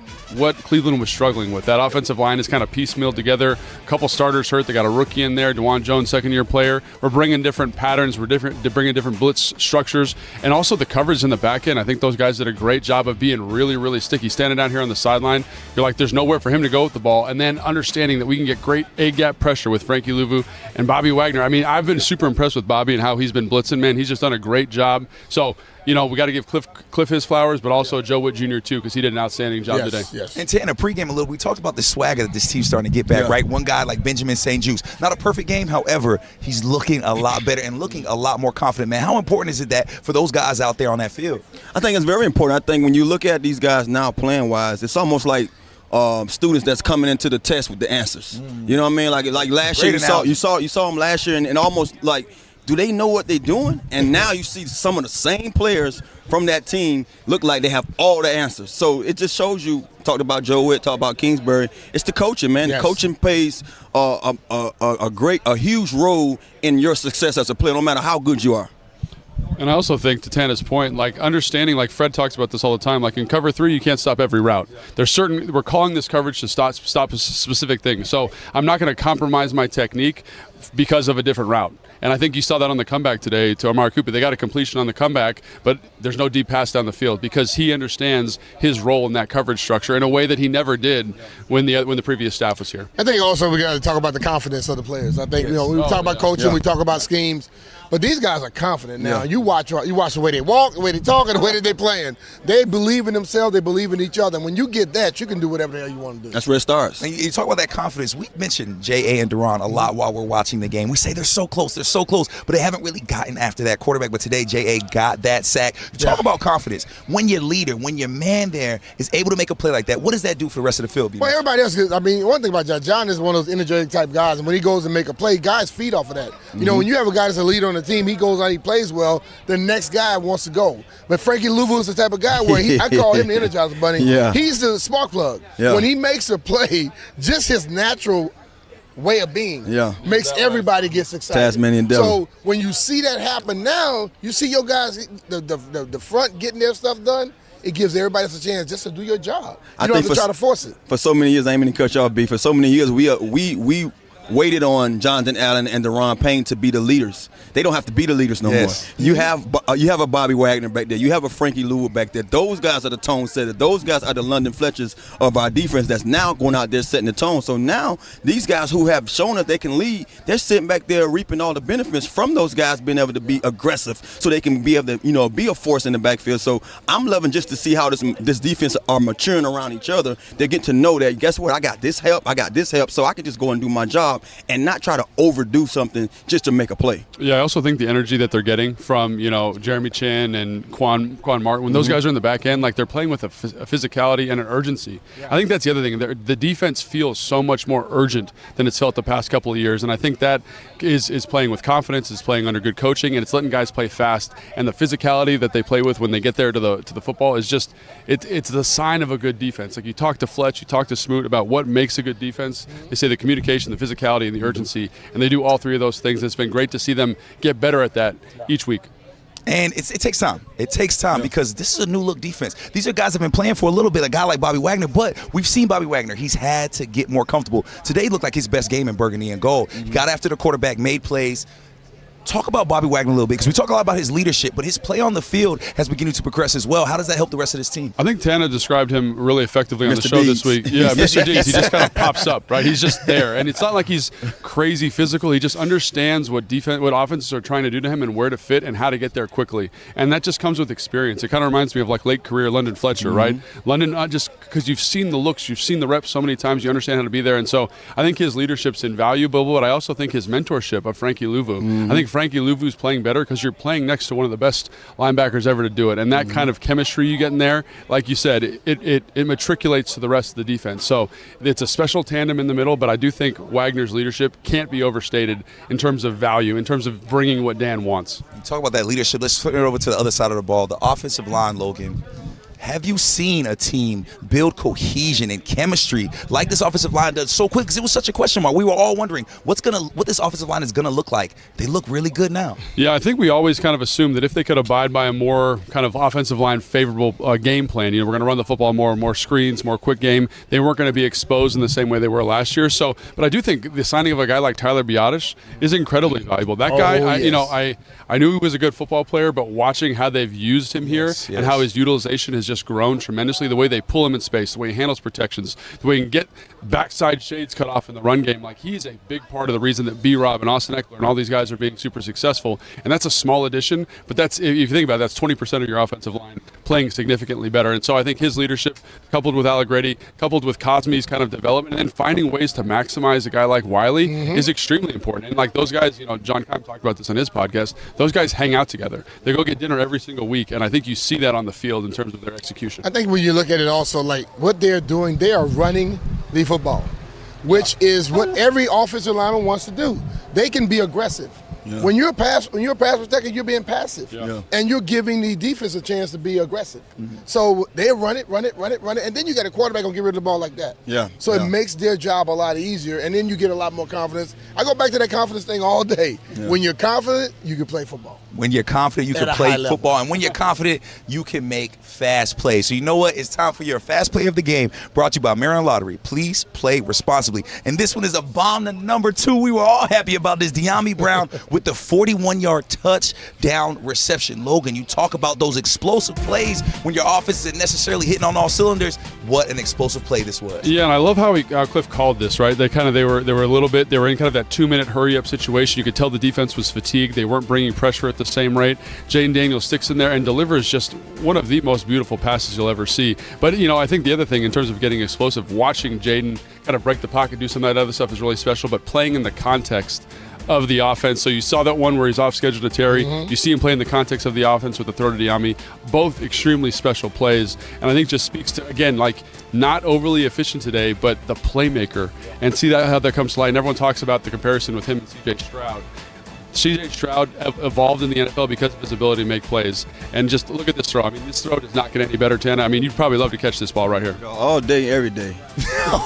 Cleveland was struggling with. That offensive line is kind of piecemealed together. A couple starters hurt. They got a rookie in there, DeJuan Jones, second-year player. We're bringing different patterns. We're bringing different blitz structures, and also the coverage in the back end. I think those guys did a great job of being really, really sticky. Standing down here on the sideline, you're like, there's nowhere for him to go with the ball, and then understanding that we can get great A-gap pressure with Frankie Luvu and Bobby Wagner. I mean, I've been super impressed with Bobby and how he's been blitzing, man. He's just done a great job. So, we got to give Cliff his flowers, but also Joe Witt Jr. too, because he did an outstanding job today. Yes. And Tanner, pregame a little, we talked about the swagger that this team's starting to get back, right? One guy like Benjamin St. Juste, not a perfect game, however, he's looking a lot better and looking a lot more confident, man. How important is it that for those guys out there on that field? I think it's very important. I think when you look at these guys now playing-wise, it's almost like students that's coming into the test with the answers. You know what I mean? Like last year, you saw them last year, and almost like, do they know what they're doing? And now you see some of the same players from that team look like they have all the answers. So it just shows you, talked about Joe Witt, talked about Kingsbury, it's the coaching, man. Yes. Coaching plays a huge role in your success as a player, no matter how good you are. And I also think, to Tana's point, like understanding, like Fred talks about this all the time, like in cover 3, you can't stop every route. We're calling this coverage to stop a specific thing. So I'm not going to compromise my technique because of a different route. And I think you saw that on the comeback today to Amari Cooper. They got a completion on the comeback, but there's no deep pass down the field because he understands his role in that coverage structure in a way that he never did when the previous staff was here. I think also we got to talk about the confidence of the players. I think we talk about coaching, we talk about schemes, but these guys are confident now. You watch the way they walk, the way they talk, and the way that they playing. They believe in themselves. They believe in each other. And when you get that, you can do whatever the hell you want to do. That's where it starts. And you talk about that confidence. We mentioned J.A. and Duran a lot while we're watching the game. We say they're so close, but they haven't really gotten after that quarterback. But today, J.A. got that sack. You talk about confidence. When your leader, when your man there is able to make a play like that, what does that do for the rest of the field? Well, everybody else, I mean, one thing about John is one of those energetic type guys, and when he goes and make a play, guys feed off of that. You know, when you have a guy that's a leader on the team, he goes out, he plays well, the next guy wants to go. But Frankie Luvu is the type of guy where I call him the Energizer Bunny. He's the spark plug. When he makes a play, just his natural way of being. Yeah. Makes everybody get excited. Tasmanian devil. So when you see that happen now, you see your guys, the front getting their stuff done, it gives everybody else a chance just to do your job. You don't have to try to force it. For so many years, I ain't mean to cut you off, B. For so many years, we waited on Jonathan Allen and Deron Payne to be the leaders. They don't have to be the leaders no more. You have a Bobby Wagner back there. You have a Frankie Luvu back there. Those guys are the tone setters. Those guys are the London Fletchers of our defense that's now going out there setting the tone. So now these guys who have shown us they can lead, they're sitting back there reaping all the benefits from those guys being able to be aggressive so they can be able to, be a force in the backfield. So I'm loving just to see how this defense are maturing around each other. They're getting to know that, guess what, I got this help, so I can just go and do my job and not try to overdo something just to make a play. Yeah, I also think the energy that they're getting from, Jeremy Chin and Quan Martin, when those guys are in the back end, like they're playing with a physicality and an urgency. Yeah. I think that's the other thing. The defense feels so much more urgent than it's felt the past couple of years, and I think that is playing with confidence, is playing under good coaching, and it's letting guys play fast. And the physicality that they play with when they get there to the football is just it's the sign of a good defense. Like you talk to Fletch, you talk to Smoot about what makes a good defense. They say the communication, the physicality, and the urgency, and they do all three of those things. It's been great to see them get better at that each week. And it takes time. It takes time because this is a new look defense. These are guys that have been playing for a little bit, a guy like Bobby Wagner, but we've seen Bobby Wagner. He's had to get more comfortable. Today looked like his best game in burgundy and gold. He got after the quarterback, made plays. Talk about Bobby Wagner a little bit, because we talk a lot about his leadership, but his play on the field has beginning to progress as well. How does that help the rest of this team? I think Tana described him really effectively on Mr. the show Deeds. this week. Yeah, Mr. Deeds. He just kind of pops up, right? He's just there. And it's not like he's crazy physical. He just understands what offenses are trying to do to him and where to fit and how to get there quickly. And that just comes with experience. It kind of reminds me of like late career London Fletcher, right? London, just because you've seen the looks, you've seen the reps so many times, you understand how to be there. And so I think his leadership's invaluable, but I also think his mentorship of Frankie Luvu. I think Frankie Luvu's playing better because you're playing next to one of the best linebackers ever to do it, and that kind of chemistry you get in there, like you said, it matriculates to the rest of the defense. So it's a special tandem in the middle, but I do think Wagner's leadership can't be overstated in terms of value, in terms of bringing what Dan wants. You talk about that leadership. Let's flip it over to the other side of the ball. The offensive line, Logan. Have you seen a team build cohesion and chemistry like this offensive line does so quick? Because it was such a question mark. We were all wondering what this offensive line is going to look like. They look really good now. Yeah, I think we always kind of assumed that if they could abide by a more kind of offensive line favorable game plan, we're going to run the football more screens, more quick game, they weren't going to be exposed in the same way they were last year. So, but I do think the signing of a guy like Tyler Biadasz is incredibly valuable. That guy, I knew he was a good football player, but watching how they've used him here and how his utilization has just grown tremendously, the way they pull him in space, the way he handles protections, the way he can get backside shades cut off in the run game, like he's a big part of the reason that B-Rob and Austin Eckler and all these guys are being super successful. And that's a small addition, but that's, if you think about it, that's 20% of your offensive line playing significantly better. And so I think his leadership, coupled with Allegretti, coupled with Cosme's kind of development, and then finding ways to maximize a guy like Wiley is extremely important. And like those guys, John Keim talked about this on his podcast, those guys hang out together. They go get dinner every single week, and I think you see that on the field in terms of their execution. I think when you look at it also, like what they're doing, they are running the football, which is what every offensive lineman wants to do. They can be aggressive. Yeah. When you're a pass protector, you're being passive, and you're giving the defense a chance to be aggressive. So they run it, and then you got a quarterback gonna get rid of the ball like that. So it makes their job a lot easier, and then you get a lot more confidence. I go back to that confidence thing all day. When you're confident, you can play football. When you're confident, you can play football. And when you're confident, you can make fast plays. So you know what? It's time for your fast play of the game, brought to you by Maryland Lottery. Please play responsibly. And this one is a bomb to number 2. We were all happy about this. De'Ami Brown with the 41-yard touchdown reception. Logan, you talk about those explosive plays when your offense isn't necessarily hitting on all cylinders. What an explosive play this was. Yeah, and I love how Cliff called this, right? They were in kind of that 2-minute hurry-up situation. You could tell the defense was fatigued. They weren't bringing pressure at the same rate. Jayden Daniels sticks in there and delivers just one of the most beautiful passes you'll ever see. But, I think the other thing in terms of getting explosive, watching Jayden kind of break the pocket, do some of that other stuff is really special, but playing in the context of the offense. So you saw that one where he's off schedule to Terry. You see him play in the context of the offense with the throw to De'Ami. Both extremely special plays. And I think just speaks to, again, like not overly efficient today, but the playmaker. And see how that comes to light. And everyone talks about the comparison with him and C.J. Stroud. C.J. Stroud evolved in the NFL because of his ability to make plays. And just look at this throw. I mean, this throw does not get any better, Tana. I mean, you'd probably love to catch this ball right here. All day, every day.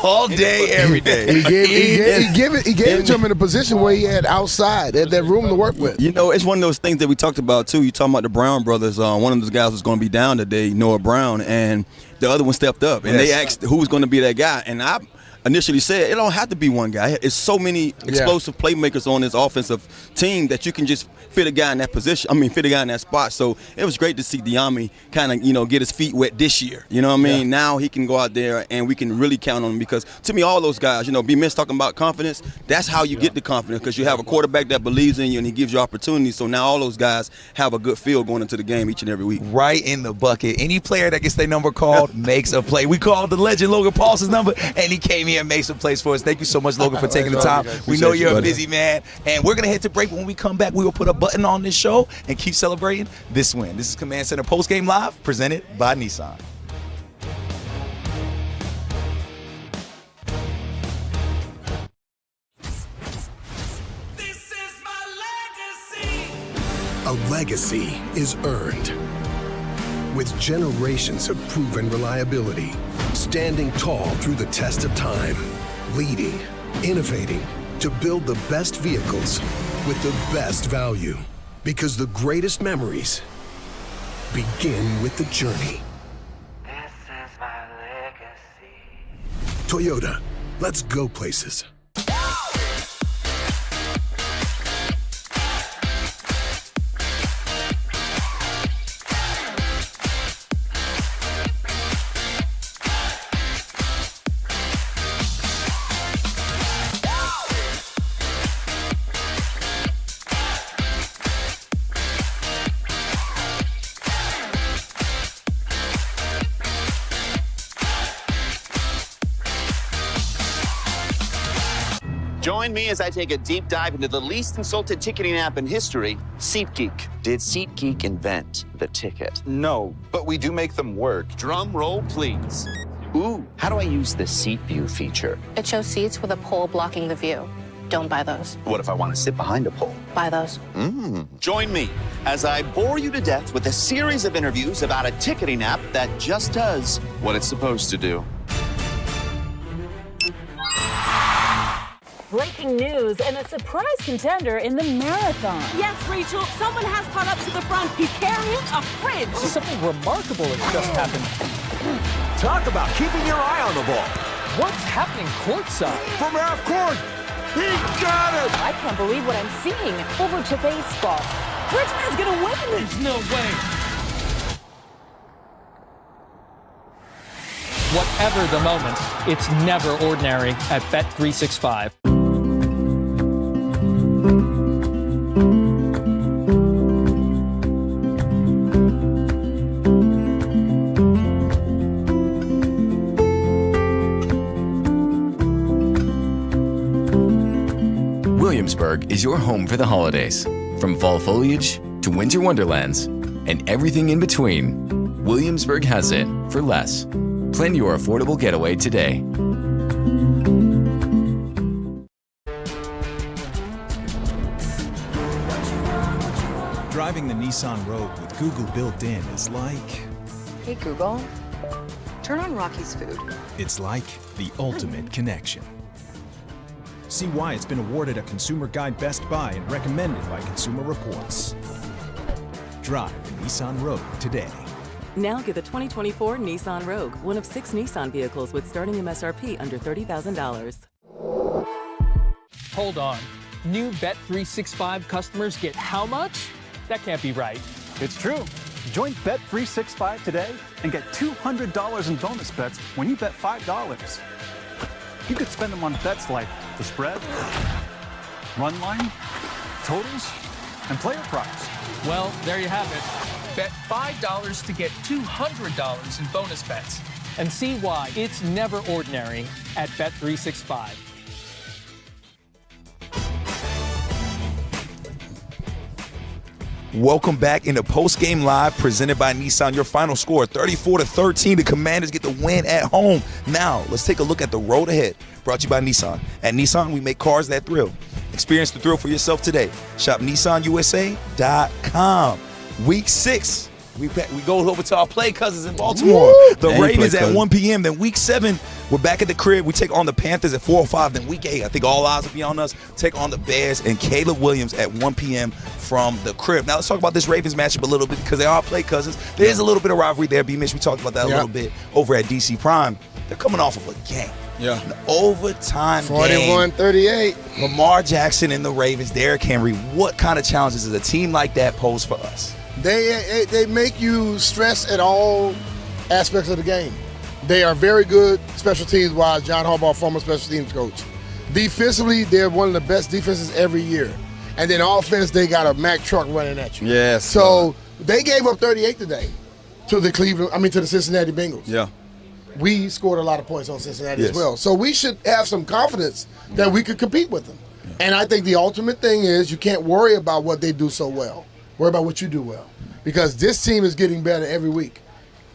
All day, every day. He gave it to him in a position where he had outside, had that room to work with. You know, it's one of those things that we talked about, too. You talking about the Brown brothers. One of those guys was going to be down today, Noah Brown, and the other one stepped up. And they asked who was going to be that guy. And I initially said, it don't have to be one guy. It's so many explosive playmakers on this offensive team that you can just fit a guy in that position. I mean, fit a guy in that spot. So it was great to see Diami kind of, get his feet wet this year. You know what I mean? Yeah. Now he can go out there and we can really count on him because to me, all those guys, B-Miss talking about confidence, that's how you get the confidence because you have a quarterback that believes in you and he gives you opportunities. So now all those guys have a good feel going into the game each and every week. Right in the bucket. Any player that gets their number called makes a play. We called the legend Logan Paulson's number and he came here and made some plays for us. Thank you so much, Logan, for taking the time. We know you're a busy man. And we're going to hit the break. When we come back, we will put a button on this show and keep celebrating this win. This is Command Center Postgame Live, presented by Nissan. This is my legacy. A legacy is earned with generations of proven reliability, standing tall through the test of time, leading, innovating to build the best vehicles with the best value. Because the greatest memories begin with the journey. This is my legacy. Toyota, let's go places. Join me as I take a deep dive into the least consulted ticketing app in history, SeatGeek. Did SeatGeek invent the ticket? No, but we do make them work. Drum roll, please. Ooh, how do I use the Seat View feature? It shows seats with a pole blocking the view. Don't buy those. What if I want to sit behind a pole? Buy those. Join me as I bore you to death with a series of interviews about a ticketing app that just does what it's supposed to do. Breaking news and a surprise contender in the marathon. Yes, Rachel, someone has caught up to the front. He's carrying a fridge. Something remarkable has just happened. Talk about keeping your eye on the ball. What's happening courtside? From half court, he got it! I can't believe what I'm seeing. Over to baseball. Richmond's gonna win. There's no way. Whatever the moment, it's never ordinary at Bet365. Williamsburg is your home for the holidays. From fall foliage to winter wonderlands and everything in between, Williamsburg has it for less. Plan your affordable getaway today. Driving the Nissan Rogue with Google built in is like... Hey Google, turn on Rocky's food. It's like the ultimate connection. See why it's been awarded a Consumer Guide Best Buy and recommended by Consumer Reports. Drive the Nissan Rogue today. Now get the 2024 Nissan Rogue, one of 6 Nissan vehicles with starting MSRP under $30,000. Hold on. New Bet365 customers get how much? That can't be right. It's true. Join Bet365 today and get $200 in bonus bets when you bet $5. You could spend them on bets like the spread, run line, totals, and player props. Well, there you have it. Bet $5 to get $200 in bonus bets. And see why it's never ordinary at Bet365. Welcome back into Postgame Live, presented by Nissan. Your final score, 34-13. The Commanders get the win at home. Now, let's take a look at the road ahead, brought to you by Nissan. At Nissan, we make cars that thrill. Experience the thrill for yourself today. Shop NissanUSA.com. Week 6. We go over to our play cousins in Baltimore. Woo! The Ravens at 1 p.m. Then week 7, we're back at the crib. We take on the Panthers at 4:05. Then week 8, I think all eyes will be on us. Take on the Bears and Caleb Williams at 1 p.m. from the crib. Now let's talk about this Ravens matchup a little bit because they are play cousins. There is a little bit of rivalry there. B-Mitch, we talked about that a little bit over at DC Prime. They're coming off of a game. Yeah. An overtime 41-38. Lamar Jackson and the Ravens, Derrick Henry. What kind of challenges does a team like that pose for us? They make you stress at all aspects of the game. They are very good special teams wise. John Harbaugh, former special teams coach. Defensively, they're one of the best defenses every year. And then offense, they got a Mack truck running at you. Yes. So they gave up 38 today to the Cincinnati Bengals. Yeah. We scored a lot of points on Cincinnati as well. So we should have some confidence that we could compete with them. Yeah. And I think the ultimate thing is you can't worry about what they do so well. Worry about what you do well. Because this team is getting better every week.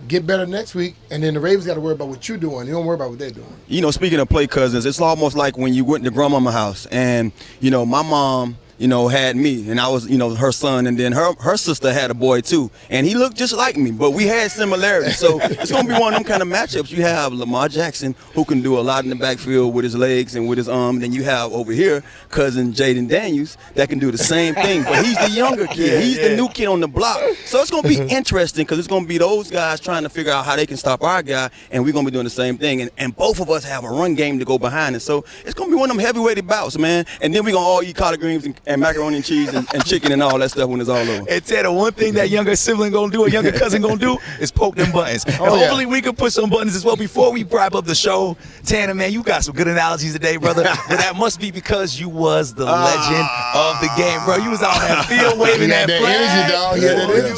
Get better next week, and then the Ravens got to worry about what you're doing. You don't worry about what they're doing. You know, speaking of play cousins, it's almost like when you went to grandmama's house, and, you know, my mom, you know, had me, and I was, you know, her son, and then her sister had a boy too, and he looked just like me, but we had similarities. So it's going to be one of them kind of matchups. You have Lamar Jackson, who can do a lot in the backfield with his legs and with his arm. Then you have over here cousin Jayden Daniels that can do the same thing, but he's the younger kid. He's the new kid on the block. So it's going to be interesting because it's going to be those guys trying to figure out how they can stop our guy, and we're going to be doing the same thing. And both of us have a run game to go behind it. So it's going to be one of them heavyweight bouts, man. And then we're going to all eat collard greens and macaroni and cheese and chicken and all that stuff when it's all over. And Ted, one thing that younger sibling gonna do, a younger cousin gonna do, is poke them buttons. And hopefully we can push some buttons as well. Before we wrap up the show, Tanner, man, you got some good analogies today, brother. But that must be because you was the legend of the game, bro. You was out on that field waving that flag. Energy, dog. You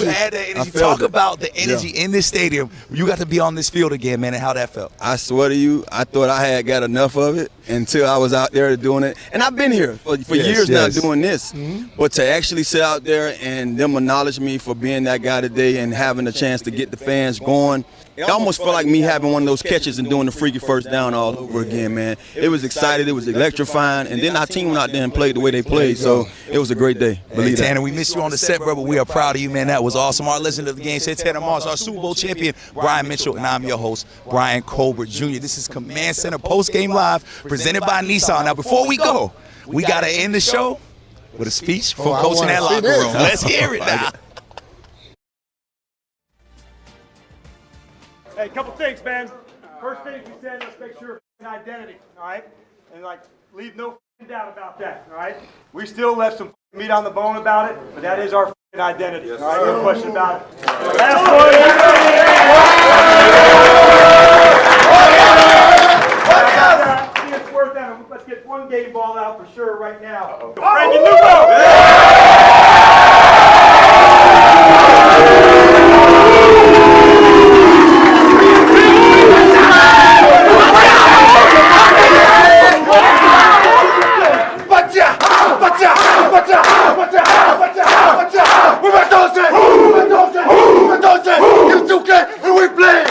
had that energy. Talk about the energy in this stadium. You got to be on this field again, man, and how that felt. I swear to you, I thought I had got enough of it until I was out there doing it. And I've been here for years now doing this. But to actually sit out there and them acknowledge me for being that guy today and having a chance to get the fans going, it almost felt like me having one of those catches and doing the freaky first down all over again, man. It was exciting. It was electrifying. And then our team went out there and played the way they played. So it was a great day. Believe Tanner, that. we missed you on the set, bro, but we are proud of you, man. That was awesome. Our listener of the game said Tanner Moss, our Super Bowl champion, Brian Mitchell, and I'm your host, Brian Colbert Jr. This is Command Center Postgame Live, presented by Nissan. Now, before we go, we got to end the show with a speech from Coach in that locker room. Let's hear it now. Hey, a couple things, man. First thing we said, let's make sure identity, all right? And, like, leave no doubt about that, all right? We still left some meat on the bone about it, but that is our identity, all right? No question about it. Last one. It's worth that. Let's get one game ball out for sure right now. Frankie Luvu! You 2K and we play!